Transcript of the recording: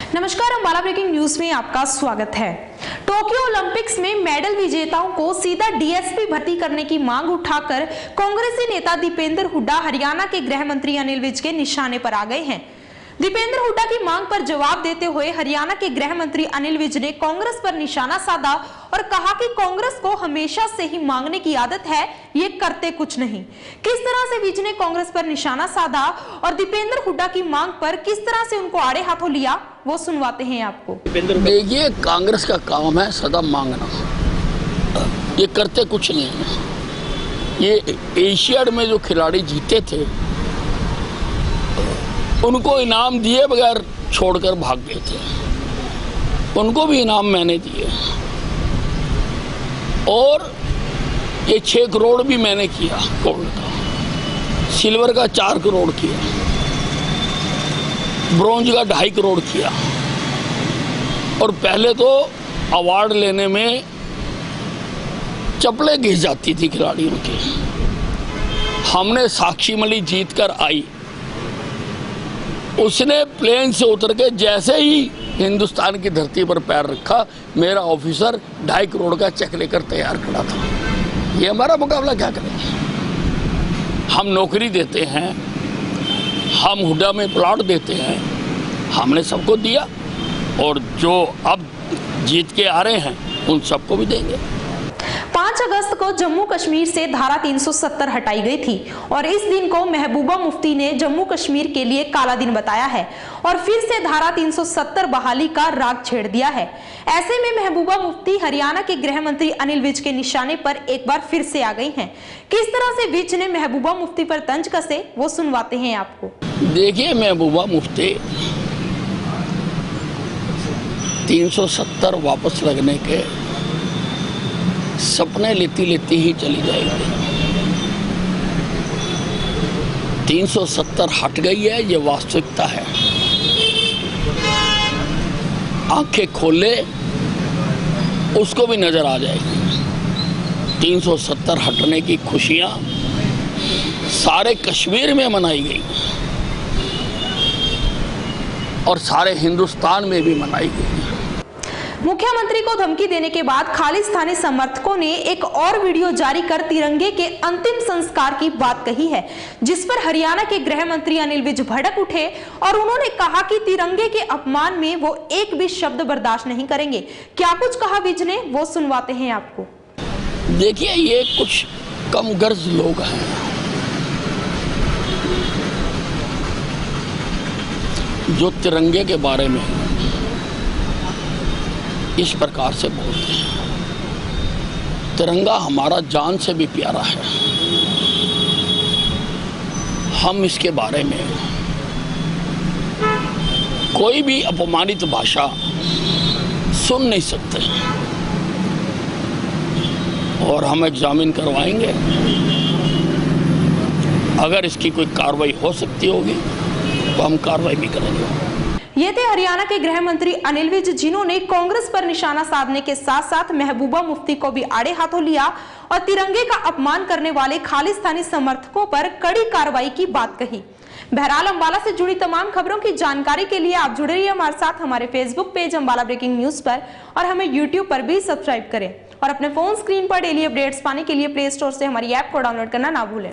नमस्कार, Ambala breaking news में आपका स्वागत है। टोक्यो ओलंपिक्स में मेडल विजेताओं को सीधा डीएसपी भर्ती करने की मांग उठाकर कांग्रेसी नेता दीपेंद्र हुड्डा हरियाणा के गृह मंत्री अनिल विज के निशाने पर आ गए हैं। दीपेंद्र हुड्डा की मांग पर जवाब देते हुए हरियाणा के गृह मंत्री अनिल विज ने कांग्रेस पर निशाना साधा और कहा कि कांग्रेस को हमेशा से ही मांगने की आदत है, ये करते कुछ नहीं। किस तरह से विज ने कांग्रेस पर निशाना साधा और दीपेंद्र हुड्डा की मांग पर किस तरह से उनको आड़े हाथों लिया, वो सुनवाते हैं आपको। देखिए, कांग्रेस का काम है सदा मांगना, ये करते कुछ नहीं है। ये एशियाड में जो खिलाड़ी जीते थे उनको इनाम दिए बगैर छोड़कर भाग गए थे, उनको भी इनाम मैंने दिए और ये 6 करोड़ भी मैंने किया गोल्ड का, सिल्वर का 4 करोड़ किया, ब्रॉन्ज का 2.5 करोड़ किया। और पहले तो अवार्ड लेने में चप्पलें घिस जाती थी खिलाड़ियों की। हमने साक्षी मलिक जीत कर आई, उसने प्लेन से उतर के जैसे ही हिंदुस्तान की धरती पर पैर रखा, मेरा ऑफिसर 2.5 करोड़ का चेक लेकर तैयार खड़ा था। ये हमारा मुकाबला क्या करेंगे? हम नौकरी देते हैं, हम हुड्डा में प्लॉट देते हैं, हमने सबको दिया और जो अब जीत के आ रहे हैं उन सबको भी देंगे। 5 अगस्त को जम्मू कश्मीर से धारा 370 हटाई गई थी और इस दिन को महबूबा मुफ्ती ने जम्मू कश्मीर के लिए काला दिन बताया है और फिर से धारा 370 बहाली का राग छेड़ दिया है। ऐसे में महबूबा मुफ्ती हरियाणा के गृह मंत्री अनिल विज के निशाने पर एक बार फिर से आ गई हैं। किस तरह से विज ने महबूबा मुफ्ती पर तंज कसे, वो सुनवाते हैं आपको। देखिए, महबूबा मुफ्ती 370 वापस लगने के सपने लेती लेती ही चली जाएगी। 370 हट गई है, ये वास्तविकता है। आंखें खोले उसको भी नजर आ जाएगी। 370 हटने की खुशियां सारे कश्मीर में मनाई गई और सारे हिंदुस्तान में भी मनाई गई। मुख्यमंत्री को धमकी देने के बाद खालिस्तानी समर्थकों ने एक और वीडियो जारी कर तिरंगे के अंतिम संस्कार की बात कही है, जिस पर हरियाणा के गृह मंत्री अनिल विज भड़क उठे और उन्होंने कहा कि तिरंगे के अपमान में वो एक भी शब्द बर्दाश्त नहीं करेंगे। क्या कुछ कहा विज ने, वो सुनवाते हैं आपको। देखिए, ये कुछ कम गर्ज लोग हैं, जो तिरंगे के बारे में इस प्रकार से बोलते हैं। तिरंगा हमारा जान से भी प्यारा है। हम इसके बारे में कोई भी अपमानित भाषा सुन नहीं सकते और हम एग्जामिन करवाएंगे। अगर इसकी कोई कार्रवाई हो सकती होगी तो हम कार्रवाई भी करेंगे। ये थे हरियाणा के गृह मंत्री अनिल विज, जिन्होंने कांग्रेस पर निशाना साधने के साथ साथ महबूबा मुफ्ती को भी आड़े हाथों लिया और तिरंगे का अपमान करने वाले खालिस्तानी समर्थकों पर कड़ी कार्रवाई की बात कही। बहरहाल, अंबाला से जुड़ी तमाम खबरों की जानकारी के लिए आप जुड़े रहिए हमारे साथ हमारे Facebook page Ambala breaking news पर और हमें यूट्यूब पर भी सब्सक्राइब करें और अपने फोन स्क्रीन पर डेली अपडेट्स पाने के लिए प्ले स्टोर से हमारी ऐप को डाउनलोड करना ना भूलें।